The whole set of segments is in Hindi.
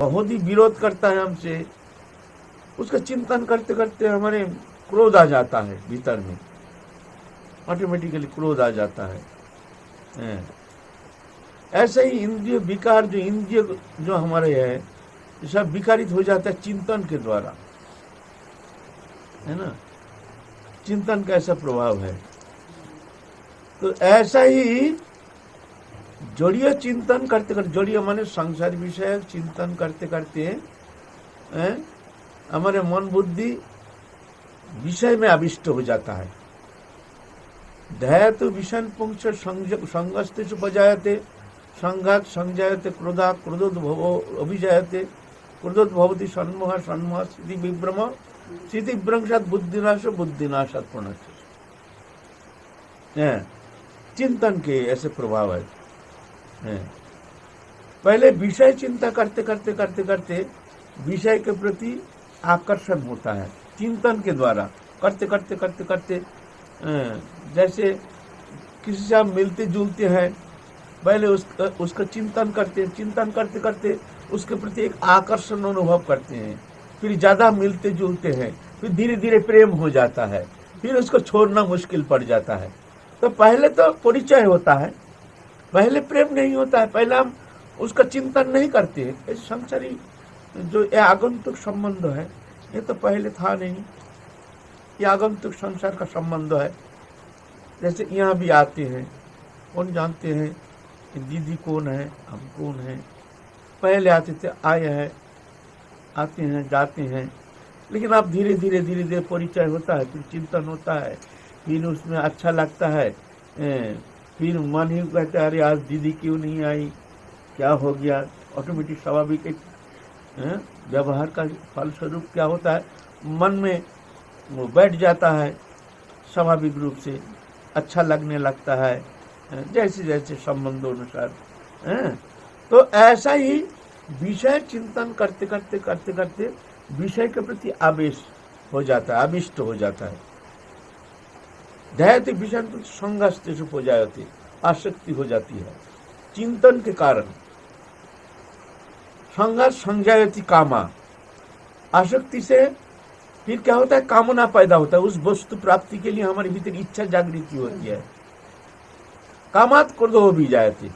बहुत ही विरोध करता है हमसे, उसका चिंतन करते करते हमारे क्रोध आ जाता है, भीतर में ऑटोमेटिकली क्रोध आ जाता है। ऐसे ही इंद्रिय विकार, जो इंद्रिय जो हमारे है, सब विकारित हो जाता है चिंतन के द्वारा, है ना। चिंतन का ऐसा प्रभाव है। तो ऐसा ही जोड़िए चिंतन करते करते, जोड़िए माने संसार विषय चिंतन करते करते हमारे मन बुद्धि विषय में आविष्ट हो जाता है। ध्यात विषय पुंस संगस्तेषु उपजायते, संघात संजायते क्रोधात्, क्रोधोद्भवो अभिजायते, क्रोधोद्भवति सन्मोह, सन्मोह स्थिति विभ्रम, स्थिति विभ्रंशात् बुद्धिनाश, बुद्धिनाशात् प्रणश्य। चिंतन के ऐसे प्रभाव है। पहले विषय चिंता करते करते करते करते विषय के प्रति आकर्षण होता है, चिंतन के द्वारा करते करते करते करते। जैसे किसी से हम मिलते जुलते हैं, पहले उसका चिंतन करते हैं, चिंतन करते करते उसके प्रति एक आकर्षण अनुभव करते हैं, फिर ज़्यादा मिलते जुलते हैं, फिर धीरे धीरे प्रेम हो जाता है, फिर उसको छोड़ना मुश्किल पड़ जाता है। तो पहले तो परिचय होता है, पहले प्रेम नहीं होता है, पहले हम उसका चिंतन नहीं करते हैं। इस संसारी जो ये आगंतुक संबंध है, ये तो पहले था नहीं, ये आगंतुक संसार का संबंध है। जैसे यहाँ भी आते हैं, कौन जानते हैं कि दीदी कौन है, हम कौन हैं। पहले आते थे, आए हैं, आते हैं, जाते हैं, लेकिन अब धीरे धीरे धीरे धीरे परिचय होता है, फिर चिंतन होता है, फिर उसमें अच्छा लगता है, फिर मन ही कहता है अरे आज दीदी क्यों नहीं आई, क्या हो गया। ऑटोमेटिक स्वाभाविक एक व्यवहार का फलस्वरूप क्या होता है, मन में वो बैठ जाता है, स्वाभाविक रूप से अच्छा लगने लगता है, जैसे जैसे संबंधों अनुसार। तो ऐसा ही विषय चिंतन करते करते करते करते विषय के प्रति आवेश हो जाता है, आविष्ट हो जाता है। ध्यायते विषय संगस्तेषु उपजायते, आसक्ति हो जाती है चिंतन के कारण। संघात संजायति कामा, आसक्ति से फिर क्या होता है, कामना पैदा होता है, उस वस्तु प्राप्ति के लिए हमारे भीतर इच्छा जागृति होती है। कामात क्रोधो भी जायते,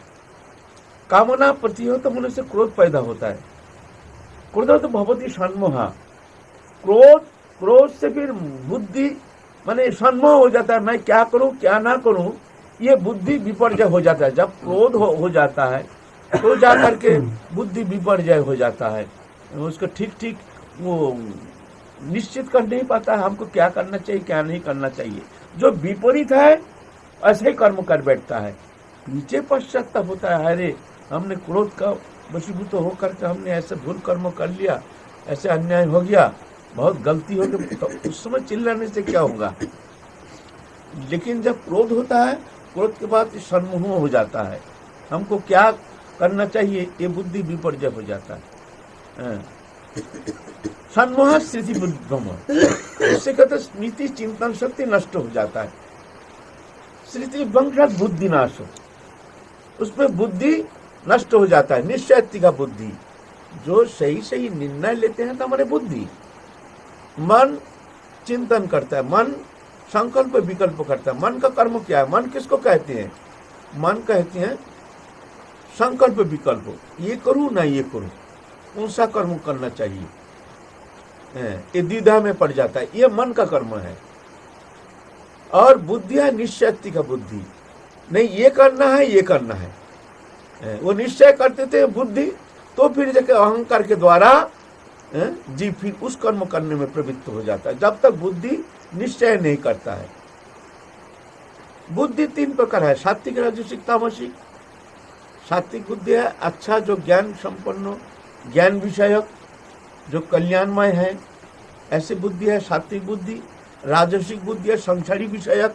कामना प्रति हो तो मन से क्रोध पैदा होता है। क्रोध तो भवती सन्मोहा, क्रोध से फिर बुद्धि माने सन्मोह हो जाता है, मैं क्या करूं क्या ना करूं, ये बुद्धि विपर्जय हो जाता है। जब क्रोध हो जाता है तो जाकर के बुद्धि विपर्जय हो जाता है, उसको ठीक ठीक वो निश्चित कर नहीं पाता है हमको क्या करना चाहिए क्या नहीं करना चाहिए। जो विपरीत है ऐसे ही कर्म कर बैठता है, पीछे पश्चाताप होता है, अरे हमने क्रोध का वशीभूत होकर के हमने ऐसे भूल कर्म कर लिया, ऐसे अन्याय हो गया, बहुत गलती हो गई। तो उस समय चिल्लाने से क्या होगा। लेकिन जब क्रोध होता है, क्रोध के बाद सन्मोह हो जाता है, हमको क्या करना चाहिए ये बुद्धि विपर्जय हो जाता है। सन्मोह स्मृति विभ्रम, उससे कहते स्मृति चिंतन शक्ति नष्ट हो जाता है। स्मृति विभ्रम बुद्धि नाश, उसमें बुद्धि नष्ट हो जाता है। निश्चय का बुद्धि, जो सही सही निर्णय लेते हैं तो हमारे बुद्धि, मन चिंतन करता है, मन संकल्प विकल्प करता है। मन का कर्म क्या है, मन किसको कहते हैं, मन कहते हैं संकल्प विकल्प, ये करूं ना ये करूं, कौन सा कर्म करना चाहिए, ये द्विधा में पड़ जाता है, ये मन का कर्म है। और बुद्धि है निश्चय का बुद्धि, नहीं ये करना है ये करना है, वो निश्चय करते थे बुद्धि, तो फिर जाके अहंकार के द्वारा जी फिर उस कर्म करने में प्रवृत्त हो जाता है, जब तक बुद्धि निश्चय नहीं करता है। बुद्धि तीन प्रकार है, सात्विक राजसिक तामसिक। सात्विक बुद्धि है अच्छा, जो ज्ञान संपन्न ज्ञान विषयक जो कल्याणमय है, ऐसी बुद्धि है सात्विक बुद्धि। राजसिक बुद्धि है संसारी विषयक,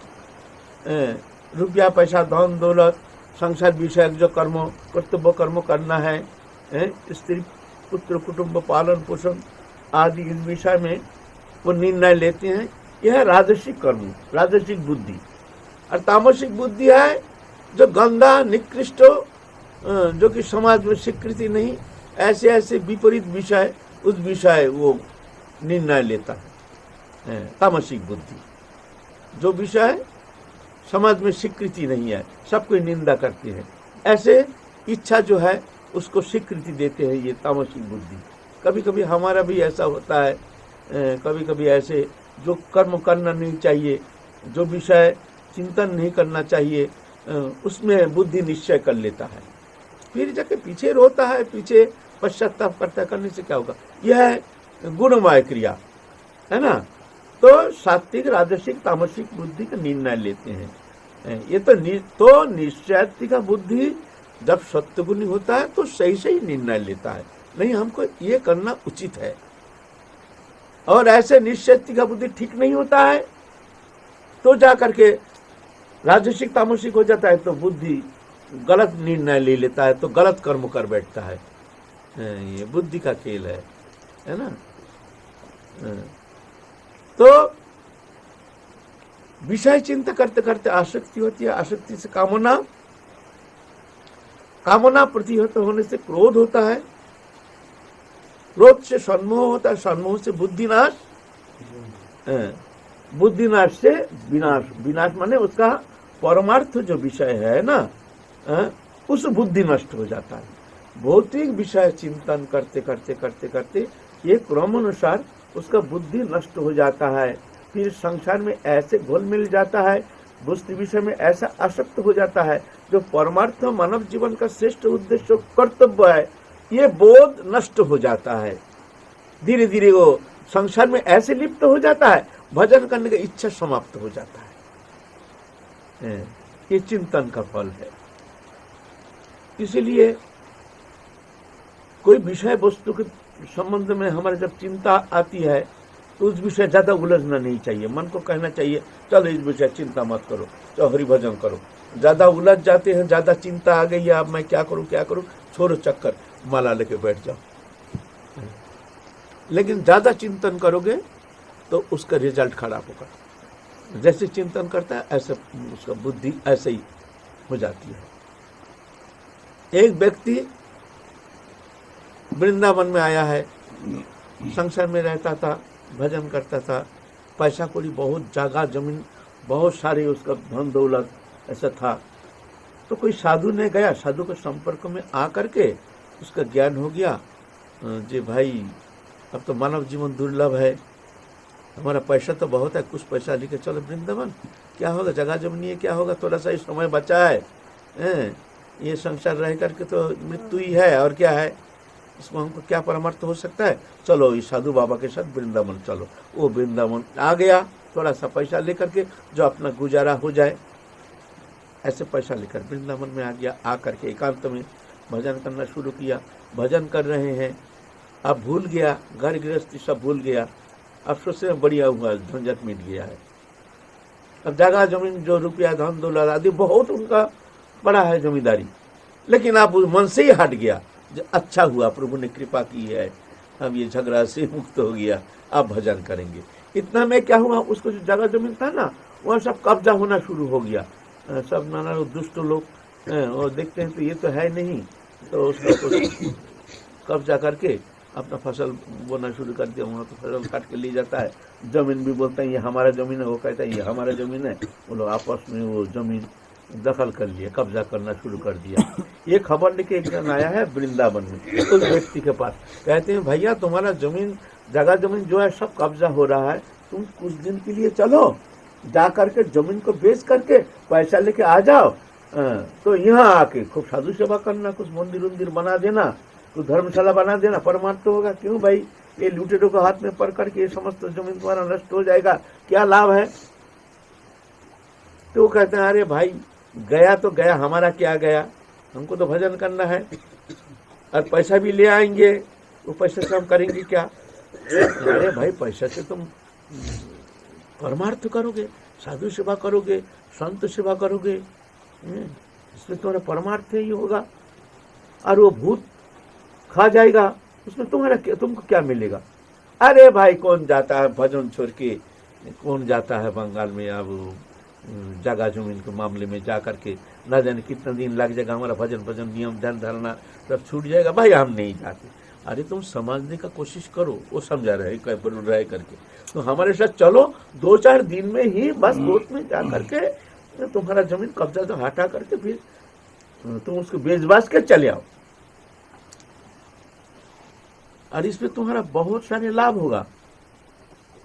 रुपया पैसा धन दौलत संसार विषयक जो कर्म कर्तव्य कर्म करना है, स्त्री पुत्र कुटुंब पालन पोषण आदि इस विषय में वो निर्णय लेते हैं, यह राजसिक कर्म राजसिक बुद्धि। और तामसिक बुद्धि है जो गंदा निकृष्ट, जो कि समाज में स्वीकृति नहीं, ऐसे ऐसे विपरीत विषय, उस विषय वो निर्णय लेता है। तामसिक बुद्धि, जो विषय समाज में स्वीकृति नहीं है, सबको निंदा करते हैं, ऐसे इच्छा जो है उसको स्वीकृति देते हैं, ये तामसिक बुद्धि। कभी कभी हमारा भी ऐसा होता है, कभी कभी ऐसे जो कर्म करना नहीं चाहिए, जो विषय चिंतन नहीं करना चाहिए, उसमें बुद्धि निश्चय कर लेता है, फिर जाके पीछे रोता है, पीछे पश्चाताप करता है। करने से क्या होगा? यह है गुणमय क्रिया, है ना। तो सात्विक, राजसिक, तामसिक बुद्धि का निर्णय लेते हैं। ये तो निश्चय का बुद्धि जब सत्वगुणी होता है तो सही सही निर्णय लेता है, नहीं हमको ये करना उचित है। और ऐसे निश्चय का बुद्धि ठीक नहीं होता है तो जा करके राजसिक तामसिक हो जाता है, तो बुद्धि गलत निर्णय ले लेता है, तो गलत कर्म कर बैठता है। ये बुद्धि का खेल है ना। तो विषय चिंता करते करते आसक्ति होती है, आसक्ति से कामना, कामना प्रतिहत होने से क्रोध होता है, क्रोध से सन्मोह होता है, सन्मोह से बुद्धिनाश, बुद्धिनाश से विनाश, विनाश माने उसका परमार्थ जो विषय है ना, उस बुद्धि नष्ट हो जाता है। भौतिक विषय चिंतन करते करते करते करते ये क्रम अनुसार उसका बुद्धि नष्ट हो जाता है, फिर संसार में ऐसे घुल मिल जाता है, वस्तु विषय में ऐसा आसक्त हो जाता है, जो परमार्थ मानव जीवन का श्रेष्ठ उद्देश्य कर्तव्य है, ये बोध नष्ट हो जाता है। धीरे धीरे वो संसार में ऐसे लिप्त हो जाता है, भजन करने की इच्छा समाप्त हो जाता है। ये चिंतन का फल है। इसीलिए कोई विषय वस्तु के संबंध में हमारे जब चिंता आती है तो उस विषय ज्यादा उलझना नहीं चाहिए। मन को कहना चाहिए चलो इस विषय चिंता मत करो, चलो हरि भजन करो। ज्यादा उलझ जाते हैं, ज्यादा चिंता आ गई है, अब मैं क्या करूं, छोड़ो चक्कर, माला लेके बैठ जाओ। लेकिन ज्यादा चिंतन करोगे तो उसका रिजल्ट खराब होगा। जैसे चिंतन करता है ऐसे उसका बुद्धि ऐसे ही हो जाती है। एक व्यक्ति वृंदावन में आया है, संसार में रहता था, भजन करता था, पैसा कौड़ी बहुत, जगह जमीन बहुत सारी, उसका धन दौलत ऐसा था। तो कोई साधु ने गया, साधु के संपर्क में आ करके उसका ज्ञान हो गया, जी भाई अब तो मानव जीवन दुर्लभ है, हमारा पैसा तो बहुत है, कुछ पैसा लेके चलो वृंदावन, क्या होगा, जगह जमीन है, क्या होगा, थोड़ा सा समय बचा है, ये संसार रह करके तो मृत्यु ही है, और क्या है, इसमें हमको क्या परमार्थ हो सकता है, चलो इस साधु बाबा के साथ वृंदावन चलो। वो वृंदावन आ गया, थोड़ा सा पैसा लेकर के, जो अपना गुजारा हो जाए, ऐसे पैसा लेकर वृंदावन में आ गया। आ करके एकांत में भजन करना शुरू किया। भजन कर रहे हैं, अब भूल गया, घर गृहस्थी सब भूल गया। अब सोचते बढ़िया हुआ, झंझट मिट गया है। अब जगह जमीन जो रुपया धन दौलत आदि बहुत उनका बड़ा है जमींदारी, लेकिन अब मन से ही हट गया। अच्छा हुआ, प्रभु ने कृपा की है, हम ये झगड़ा से मुक्त हो गया, अब भजन करेंगे। इतना में क्या हुआ, उसको जो जगह जमीन था ना, वहाँ सब कब्जा होना शुरू हो गया। सब नाना दुष्ट लोग और देखते हैं तो ये तो है नहीं, तो उसको कब्जा करके अपना फसल बोना शुरू कर दिया। वहाँ तो फसल काट के ले जाता है, जमीन भी बोलता है ये हमारा जमीन है, वो कहता है ये हमारा जमीन है। वो लोग आपस में वो जमीन दखल कर लिया, कब्जा करना शुरू कर दिया। ये खबर लेके एक जन आया है वृंदावन में उस व्यक्ति के पास, कहते हैं भैया तुम्हारा जमीन जगह जमीन जो है सब कब्जा हो रहा है, तुम कुछ दिन के लिए चलो, जा करके जमीन को बेच करके पैसा लेके आ जाओ, तो यहाँ आके खूब साधु सेवा करना, कुछ मंदिर उन्दिर बना देना, कुछ धर्मशाला बना देना, परमार्थ होगा। क्यों भाई, ये लुटेरों के हाथ में पड़ करके समस्त जमीन तुम्हारा नष्ट हो जाएगा, क्या लाभ है। तो कहते हैं अरे भाई गया तो गया, हमारा क्या गया, हमको तो भजन करना है, और पैसा भी ले आएंगे, वो पैसे से हम करेंगे क्या। अरे भाई पैसा से तुम परमार्थ करोगे, साधु सेवा करोगे, संत सेवा करोगे, इसमें तुम्हारा परमार्थ ही होगा, और वो भूत खा जाएगा, उसमें तुमको क्या मिलेगा। अरे भाई कौन जाता है भजन छोड़ के, कौन जाता है बंगाल में अब जगह जमीन के मामले में जा करके ना जाने कितना दिन लग जाएगा, हमारा भजन भजन नियम ध्यान धारणा सब छूट जाएगा, भाई हम नहीं जाते। अरे तुम समझने का कोशिश करो, वो समझा रहे करके, तो हमारे साथ चलो, 2-4 दिन में ही बस कोर्ट में जा करके तुम्हारा जमीन कब्जा तो हटा करके फिर तुम उसको बेच बाच के चले आओ, और इसमें तुम्हारा बहुत सारे लाभ होगा।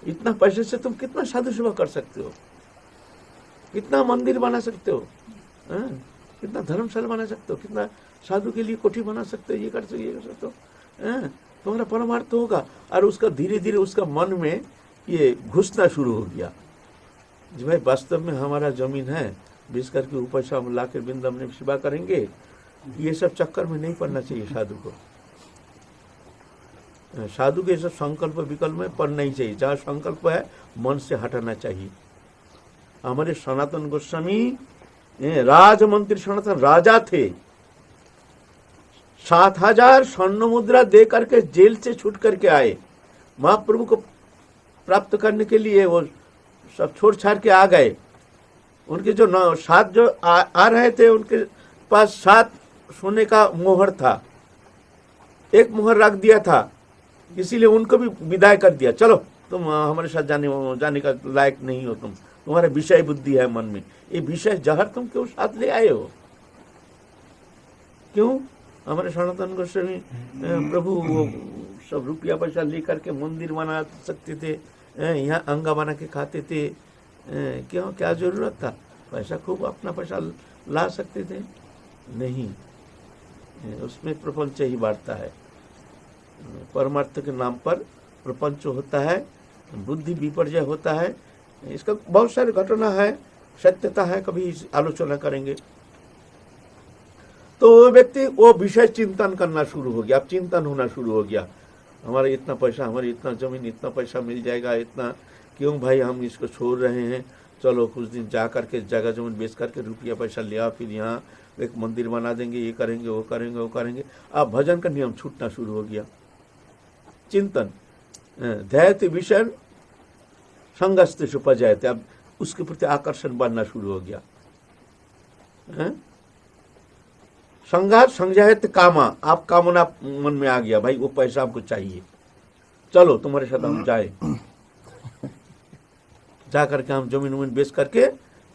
इतना पैसे से तुम कितना साधु सेवा कर सकते हो, कितना मंदिर बना सकते हो, कितना धर्मशाला बना सकते हो, कितना साधु के लिए कोठी बना सकते हो, ये कर सकते हो। तुम्हारा परमार्थ होगा। और उसका धीरे धीरे उसका मन में ये घुसना शुरू हो गया जी, भाई वास्तव में हमारा जमीन है, बेच करके वो पैसा हम ला कर वृंदावन में सेवा करेंगे। ये सब चक्कर में नहीं पड़ना चाहिए साधु को। साधु के सब संकल्प विकल्प में पढ़ना ही चाहिए। जहाँ संकल्प है मन से हटाना चाहिए। हमारे सनातन गोस्वामी राजमंत्री सनातन राजा थे, 7,000 स्वर्ण मुद्रा दे करके जेल से छूट करके आए, महाप्रभु को प्राप्त करने के लिए वो सब छोड़ छाड़ के आ गए। उनके जो 7 जो आ रहे थे, उनके पास 7 सोने का मोहर था, एक मोहर रख दिया था, इसीलिए उनको भी विदाई कर दिया। चलो तुम हमारे साथ जाने का लायक नहीं हो, तुम्हारे विषय बुद्धि है मन में, ये विषय जहर तुम क्यों साथ ले आए हो? क्यों? हमारे सनातन गोस्वामी प्रभु वो सब रुपया पैसा लेकर के मंदिर बना सकते थे, यहाँ अंगा बना के खाते थे, क्यों? क्या जरूरत था? पैसा खूब अपना पैसा ला सकते थे, नहीं, उसमें प्रपंच ही बांटता है। परमार्थ के नाम पर प्रपंच होता है, बुद्धि विपर्जय होता है। इसका बहुत सारे घटना है, सत्यता है, कभी आलोचना करेंगे। तो वो व्यक्ति वो विषय चिंतन करना शुरू हो गया, अब चिंतन होना शुरू हो गया, हमारे इतना पैसा, हमारी इतना जमीन, इतना पैसा मिल जाएगा, इतना क्यों भाई हम इसको छोड़ रहे हैं? चलो कुछ दिन जा करके जगह जमीन बेच करके रुपया पैसा लिया, फिर यहाँ एक मंदिर बना देंगे, ये करेंगे, वो करेंगे, वो करेंगे। अब भजन का नियम छूटना शुरू हो गया। चिंतन ध्यायते विषय संगस्त सुपजायते, अब उसके प्रति आकर्षण बढ़ना शुरू हो गया। संघात संजायते कामा, आप कामना मन में आ गया, भाई वो पैसा हमको चाहिए, चलो तुम्हारे साथ हम जाए, जा करके हम जमीन वमीन बेच करके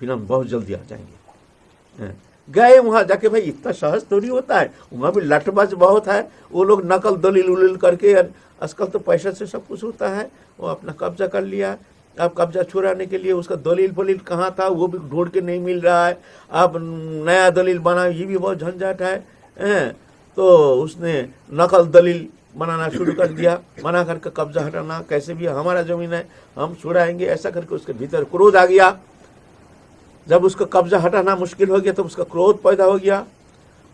फिर हम बहुत जल्दी आ जाएंगे। गए वहां जाके, भाई इतना सहज थोड़ी होता है, वहां भी लठबाज बहुत है, वो लोग नकल दलील उलील करके, आजकल तो पैसा से सब कुछ होता है, वो अपना कब्जा कर लिया। अब कब्जा छुड़ाने के लिए उसका दलील फलील कहाँ था वो भी ढूंढ के नहीं मिल रहा है, अब नया दलील बना, ये भी बहुत झंझट है। तो उसने नकल दलील बनाना शुरू कर दिया, बना करके कब्जा हटाना, कैसे भी हमारा जमीन है हम छुड़ाएंगे, ऐसा करके उसके भीतर क्रोध आ गया। जब उसका कब्जा हटाना मुश्किल हो गया तो उसका क्रोध पैदा हो गया,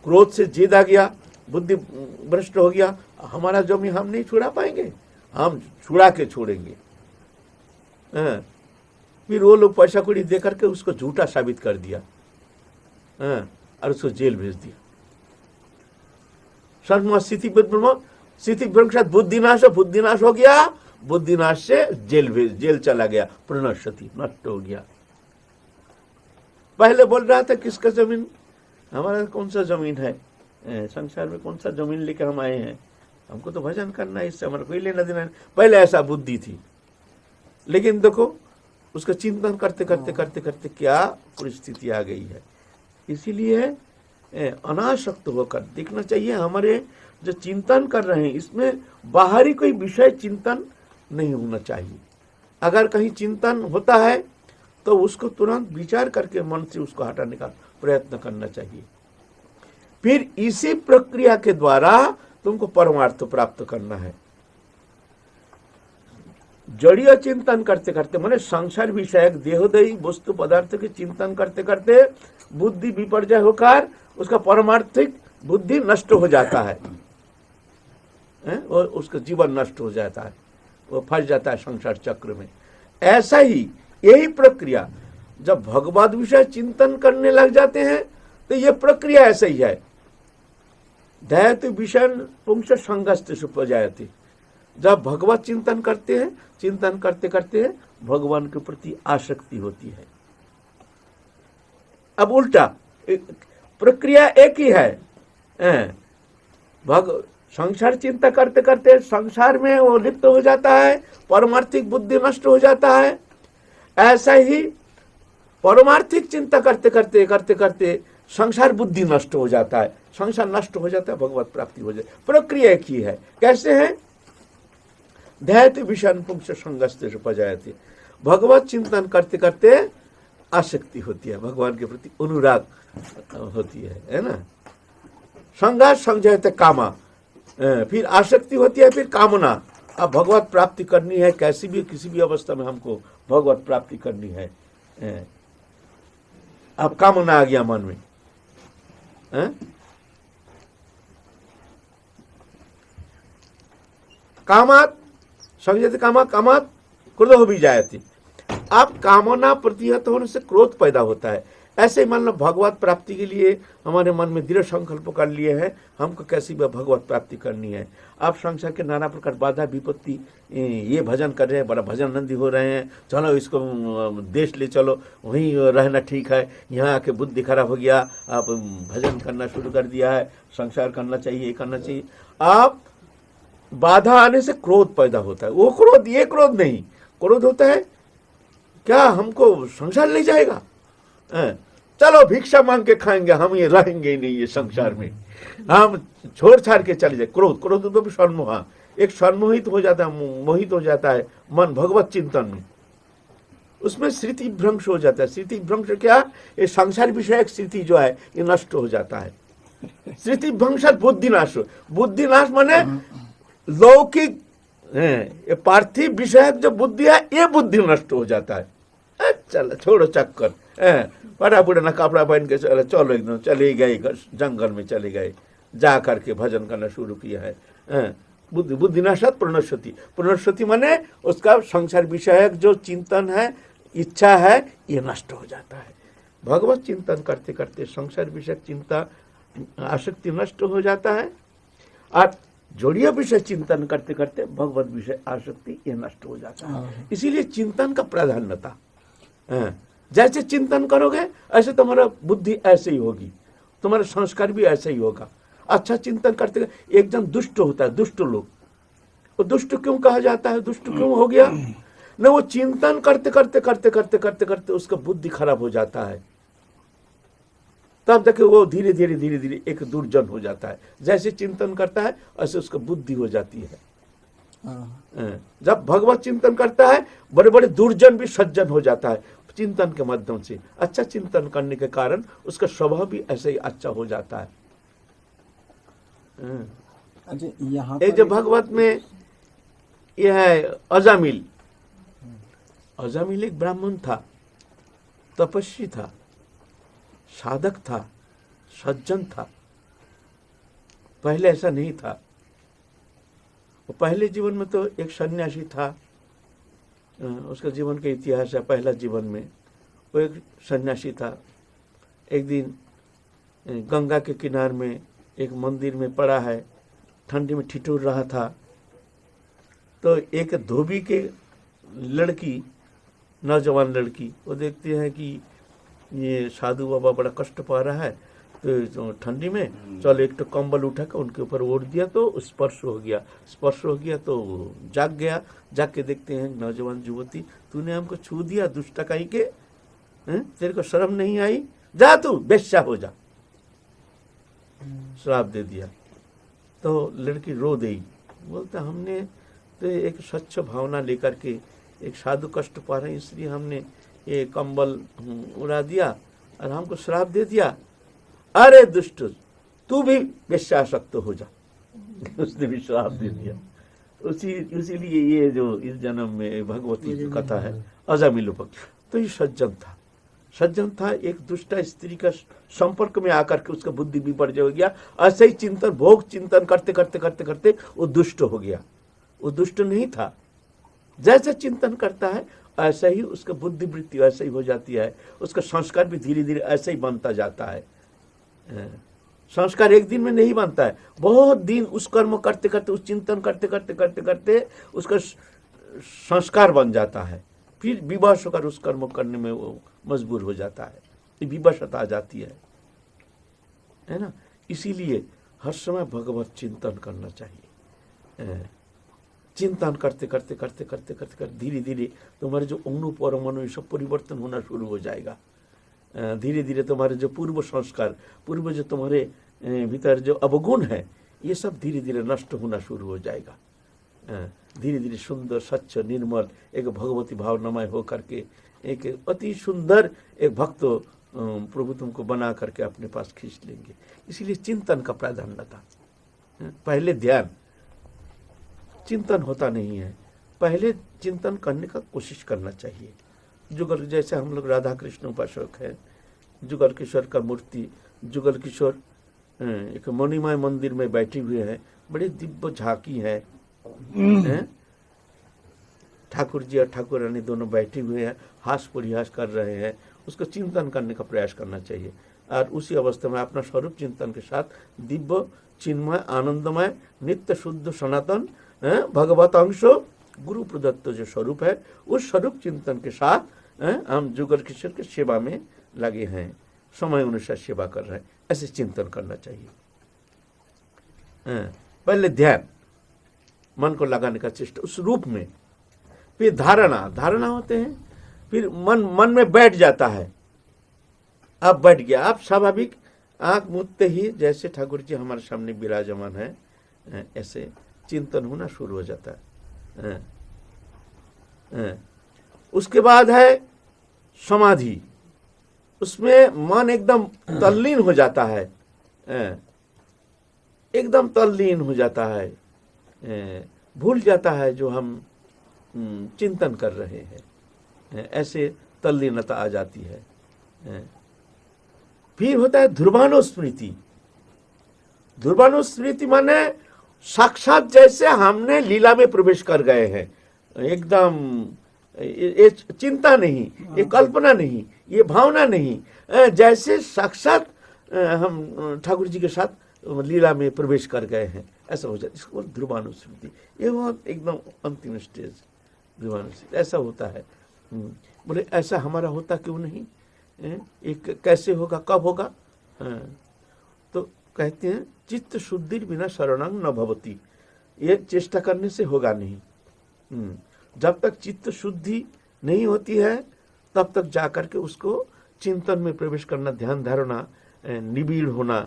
क्रोध से जिद आ गया, बुद्धि भ्रष्ट हो गया, हमारा जमीन हम नहीं छुड़ा पाएंगे, हम छुड़ा के छोड़ेंगे। फिर वो लोग पैसा कौड़ी दे करके उसको झूठा साबित कर दिया और उसको जेल भेज दिया। स्थिति ब्रह्म के साथ बुद्धिनाश हो गया, बुद्धिनाश से जेल चला गया, प्रणश्यति नष्ट हो गया। पहले बोल रहा था किसका जमीन, हमारा कौन सा जमीन है, संसार में कौन सा जमीन लेके हम आए हैं, हमको तो भजन करना है, इससे हमारा कोई लेना देना नहीं। पहले ऐसा बुद्धि थी, लेकिन देखो उसका चिंतन करते करते करते करते क्या परिस्थिति आ गई है। इसीलिए अनासक्त होकर देखना चाहिए, हमारे जो चिंतन कर रहे हैं इसमें बाहरी कोई विषय चिंतन नहीं होना चाहिए। अगर कहीं चिंतन होता है तो उसको तुरंत विचार करके मन से उसको हटाने का प्रयत्न करना चाहिए। फिर इसी प्रक्रिया के द्वारा तुमको परमार्थ प्राप्त करना है। जड़ीय चिंतन करते करते, माने संसार विषयक देहोदयी वस्तु पदार्थ के चिंतन करते करते बुद्धि विपर्जय होकर उसका परमार्थिक बुद्धि नष्ट हो जाता है, और उसका जीवन नष्ट हो जाता है, वो फंस जाता है संसार चक्र में। ऐसा ही यही प्रक्रिया जब भगवद विषय चिंतन करने लग जाते हैं तो ये प्रक्रिया ऐसा ही है। ध्यायते विषय पुंस संगस्त सुपजायते, जब भगवत चिंतन करते हैं, चिंतन करते करते भगवान के प्रति आसक्ति होती है। अब उल्टा प्रक्रिया एक ही है। संसार चिंता करते करते संसार में वो लिप्त हो जाता है, परमार्थिक बुद्धि नष्ट हो जाता है। ऐसा ही परमार्थिक चिंता करते करते करते करते संसार बुद्धि नष्ट हो जाता है, संसार नष्ट हो जाता है, भगवत प्राप्ति हो जाती है। प्रक्रिया एक ही है। कैसे है? ध्यायते विषयान् पुंस संगस्तेषु उपजायते। भगवत चिंतन करते करते आसक्ति होती है, भगवान के प्रति अनुराग होती है ना। संघात संजयते कामा, फिर आसक्ति होती है, फिर कामना। अब भगवत प्राप्ति करनी है, कैसी भी किसी भी अवस्था में हमको भगवत प्राप्ति करनी है। अब कामना आ गया मन में। कामात संजयते कामा, कामात क्रोधो भी जायते। अब कामना प्रतिहत होने से क्रोध पैदा होता है। ऐसे ही मान लो भगवत प्राप्ति के लिए हमारे मन में दृढ़ संकल्प कर लिए हैं, हमको कैसी भी भगवत प्राप्ति करनी है। आप संसार के नाना प्रकार बाधा विपत्ति, ये भजन कर रहे हैं, बड़ा भजन नंदी हो रहे हैं, चलो इसको देश ले चलो, वहीं रहना ठीक है, यहाँ आके बुद्धि खराब हो गया, आप भजन करना शुरू कर दिया है, संसार करना चाहिए, ये करना चाहिए। आप बाधा आने से क्रोध पैदा होता है। वो क्रोध, ये क्रोध नहीं, क्रोध होता है क्या हमको संसार ले जाएगा, चलो भिक्षा मांग के खाएंगे, हम ये रहेंगे ही नहीं ये संसार में, हम छोड़ छाड़ के चले जाए। क्रोध, क्रोध तो भी सन्मोह, एक सन्मोहित हो जाता है, मोहित हो जाता है मन भगवत चिंतन में, उसमें स्मृति भ्रंश हो जाता है। स्मृति भ्रंश क्या? ये संसार विषयक स्मृति जो है ये नष्ट हो जाता है। स्मृति भ्रंश बुद्धिनाश, बुद्धिनाश माने लौकिक ये पार्थिव विषयक जो बुद्धि है ये बुद्धि नष्ट हो जाता है। चलो छोड़ो चक्कर, बड़ा बुढ़ा कपड़ा पहन के चलो एकदम चले गए, जंगल में चले गए, जा करके भजन करना शुरू किया है। बुद्धि बुद्धिनाशात प्रणश्यति, प्रणश्यति माने उसका संसार विषयक जो चिंतन है, इच्छा है, ये नष्ट हो जाता है। भगवत चिंतन करते करते संसार विषयक चिंता आसक्ति नष्ट हो जाता है, और जोड़िया विषय चिंतन करते करते भगवत विषय आसक्ति ये नष्ट हो जाता है। इसीलिए चिंतन का प्राधान्यता, जैसे चिंतन करोगे ऐसे तुम्हारा बुद्धि ऐसे ही होगी, तुम्हारा संस्कार भी ऐसे ही होगा। अच्छा चिंतन करते, एक जन दुष्ट होता है, दुष्ट लोग, वो दुष्ट क्यों कहा जाता है, दुष्ट क्यों हो गया न? वो चिंतन करते करते करते करते करते करते उसका बुद्धि खराब हो जाता है, तब तक वो धीरे धीरे धीरे धीरे एक दुर्जन हो जाता है। जैसे चिंतन करता है ऐसे उसका बुद्धि हो जाती है। जब भगवत चिंतन करता है बड़े बड़े दुर्जन भी सज्जन हो जाता है चिंतन के माध्यम से। अच्छा चिंतन करने के कारण उसका स्वभाव भी ऐसे ही अच्छा हो जाता है। यहाँ एक जो भगवत में यह है अजामिल, अजामिल एक ब्राह्मण था, तपस्वी था, साधक था, सज्जन था। पहले ऐसा नहीं था। वो पहले जीवन में तो एक सन्यासी था, उसका जीवन का इतिहास है। पहला जीवन में वो एक सन्यासी था। एक दिन गंगा के किनारे में एक मंदिर में पड़ा है, ठंडी में ठिठुर रहा था, तो एक धोबी के लड़की, नौजवान लड़की, वो देखती है कि ये साधु बाबा बड़ा कष्ट पा रहा है, तो ठंडी में चल एक तो कंबल उठाकर उनके ऊपर ओढ़ दिया, तो स्पर्श हो गया। स्पर्श हो गया तो जाग गया। जाग के देखते हैं नौजवान युवती, तूने हमको छू दिया दुष्ट कहीं के, तेरे को शर्म नहीं आई, जा तू बेश्या हो जा, श्राप दे दिया। तो लड़की रो दी, बोलता हमने तो एक स्वच्छ भावना लेकर के, एक साधु कष्ट पा रहे हैं इसलिए हमने ये कंबल उड़ा दिया और हमको श्राप दे दिया। अरे दुष्ट, तू भी वेश्यासक्त हो जा। उसने भी श्राप दे दिया। इसीलिए ये जो इस जन्म में भगवती की कथा है अजामिल भक्त, तो ये सज्जन था। सज्जन था, एक दुष्ट स्त्री का संपर्क में आकर के उसका बुद्धि विपर्जय हो गया। ऐसे ही चिंतन, भोग चिंतन करते करते करते करते वो दुष्ट हो गया। वो दुष्ट नहीं था, जैसे चिंतन करता है ऐसा ही उसका बुद्धि वृत्ति ऐसे ही हो जाती है। उसका संस्कार भी धीरे धीरे ऐसे ही बनता जाता है। संस्कार एक दिन में नहीं बनता है, बहुत दिन उस कर्म करते करते, उस चिंतन करते करते करते करते उसका संस्कार बन जाता है। फिर विवश होकर उस कर्म करने में वो मजबूर हो जाता है, विवशता आ जाती है। है ना। इसीलिए हर समय भगवत चिंतन करना चाहिए। चिंतन करते करते करते करते करते करते धीरे धीरे तुम्हारे जो अणु परमाणु ये सब परिवर्तन होना शुरू हो जाएगा। धीरे धीरे तुम्हारे जो पूर्व संस्कार, पूर्व जो तुम्हारे भीतर जो अवगुण है, ये सब धीरे धीरे नष्ट होना शुरू हो जाएगा। धीरे धीरे सुंदर, स्वच्छ, निर्मल एक भगवती भावनामय हो करके एक अति सुंदर एक भक्त प्रभु तुमको बना करके अपने पास खींच लेंगे। इसलिए चिंतन का प्राधान्यता। पहले ध्यान, चिंतन होता नहीं है, पहले चिंतन करने का कोशिश करना चाहिए। जुगल, जैसे हम लोग राधा कृष्ण उपासक है, जुगल किशोर का मूर्ति, जुगल किशोर एक मणिमय मंदिर में बैठे हुए हैं, बड़ी दिव्य झांकी है। ठाकुर जी और ठाकुर रानी दोनों बैठे हुए हैं, हास परिहास कर रहे हैं। उसको चिंतन करने का प्रयास करना चाहिए और उसी अवस्था में अपना स्वरूप चिंतन के साथ दिव्य, चिन्मय, आनंदमय, नित्य शुद्ध सनातन भगवत अंश गुरु प्रदत्त जो स्वरूप है, उस स्वरूप चिंतन के साथ हम जुगल किशोर के सेवा में लगे हैं, समय अनुसार सेवा कर रहे हैं। ऐसे चिंतन करना चाहिए। पहले ध्यान, मन को लगाने का चेष्टा उस रूप में। फिर धारणा होते हैं, फिर मन में बैठ जाता है। अब बैठ गया, आप स्वाभाविक आंख मूंदते ही जैसे ठाकुर जी हमारे सामने विराजमान है, ऐसे चिंतन होना शुरू हो जाता है। उसके बाद है समाधि। उसमें मन एकदम तल्लीन हो जाता है, एकदम तल्लीन हो जाता है, भूल जाता है जो हम चिंतन कर रहे हैं। ऐसे तल्लीनता आ जाती है। फिर होता है ध्रुवानुस्मृति। ध्रुवानुस्मृति माने साक्षात जैसे हमने लीला में प्रवेश कर गए हैं, एकदम ये चिंता नहीं, ये कल्पना नहीं, ये भावना नहीं, जैसे साक्षात हम ठाकुर जी के साथ लीला में प्रवेश कर गए हैं, ऐसा हो जाता है। इसको ध्रुवानुस्मृति, ये बहुत एकदम अंतिम स्टेज ध्रुवानुस्मृति ऐसा होता है। बोले ऐसा हमारा होता क्यों नहीं, एक कैसे होगा, कब होगा? तो कहते हैं चित्त शुद्धि बिना शरणं न भवति। ये चेष्टा करने से होगा नहीं। जब तक चित्त शुद्धि नहीं होती है तब तक जाकर के उसको चिंतन में प्रवेश करना, ध्यान धारणा, निबिड़ होना,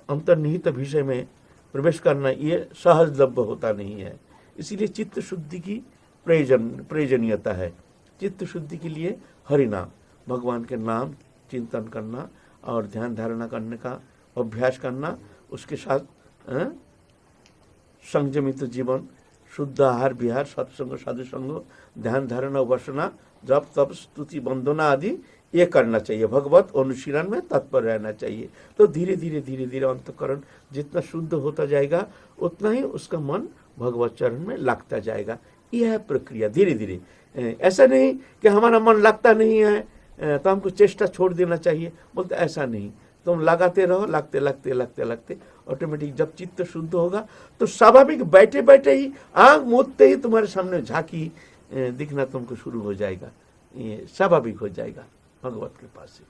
अंतर्निहित विषय में प्रवेश करना, ये सहजलभ्य होता नहीं है। इसीलिए चित्त शुद्धि की प्रयोजनीयता है। चित्त शुद्धि के लिए हरि नाम, भगवान के नाम चिंतन करना और ध्यान धारणा करने का अभ्यास करना, उसके साथ संयमित जीवन, शुद्ध आहार विहार, सत्संग, साधु संग, ध्यान धारणा, उपासना, जप तप, स्तुति, वंदना आदि ये करना चाहिए। भगवत अनुशीलन में तत्पर रहना चाहिए। तो धीरे धीरे धीरे धीरे अंतःकरण जितना शुद्ध होता जाएगा उतना ही उसका मन भगवत चरण में लगता जाएगा। यह है प्रक्रिया धीरे धीरे। ऐसा नहीं कि हमारा मन लगता नहीं है तो हमको चेष्टा छोड़ देना चाहिए, बोलते ऐसा नहीं, तुम लगाते रहो, लगते लगते लगते लगते ऑटोमेटिक जब चित्त शुद्ध होगा तो स्वाभाविक बैठे बैठे ही, आंख मूंदते ही तुम्हारे सामने झांकी दिखना तुमको शुरू हो जाएगा। ये स्वाभाविक हो जाएगा भगवत कृपा से,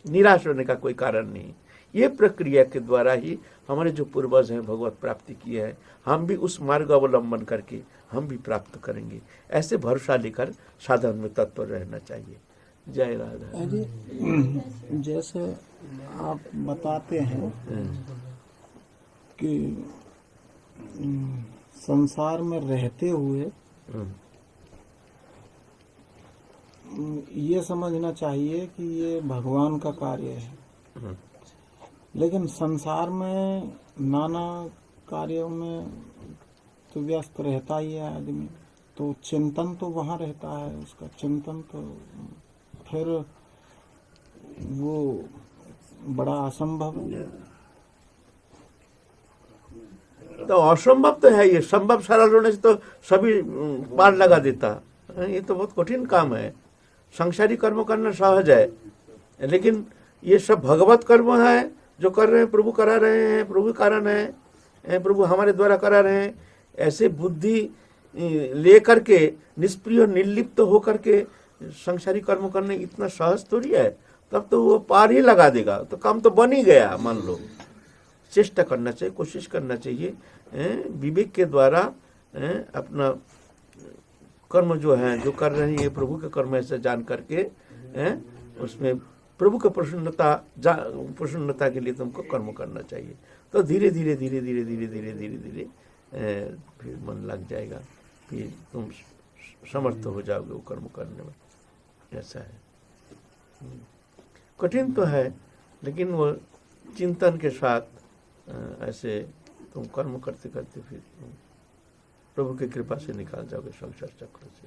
निराश होने का कोई कारण नहीं। ये प्रक्रिया के द्वारा ही हमारे जो पूर्वज हैं भगवत प्राप्ति किए हैं, हम भी उस मार्ग अवलंबन करके हम भी प्राप्त करेंगे। ऐसे भरोसा लेकर साधन में तत्पर रहना चाहिए। जय राधा। जैसे आप बताते हैं कि संसार में रहते हुए ये समझना चाहिए कि ये भगवान का कार्य है, लेकिन संसार में नाना कार्यों में तो व्यस्त रहता ही है आदमी, तो चिंतन तो वहाँ रहता है, उसका चिंतन तो फिर वो बड़ा असंभव है। तो असंभव तो है, ये संभव सरल होने से तो सभी पार लगा देता। ये तो बहुत कठिन काम है। संसारी कर्म करना सहज है, लेकिन ये सब भगवत कर्म है जो कर रहे हैं, प्रभु करा रहे हैं, प्रभु कारण है, प्रभु हमारे द्वारा करा रहे हैं। ऐसे बुद्धि लेकर के निष्प्रिय निर्लिप्त होकर के संसारी कर्म करने इतना सहज थोड़ी है। तब तो वो पार ही लगा देगा, तो काम तो बन ही गया। मान लो, चेष्टा करना चाहिए, कोशिश करना चाहिए, विवेक के द्वारा अपना कर्म जो है, जो कर रहे हैं ये प्रभु के कर्म ऐसे जान करके उसमें प्रभु की प्रसन्नता के लिए तुमको कर्म करना चाहिए। तो धीरे धीरे धीरे धीरे धीरे धीरे धीरे धीरे फिर मन लग जाएगा, फिर तुम समर्थ हो जाओगे वो कर्म करने में। ऐसा है, कठिन तो है, लेकिन वो चिंतन के साथ ऐसे तुम कर्म करते करते फिर तुम प्रभु की कृपा से निकाल जाओगे संसार चक्र से।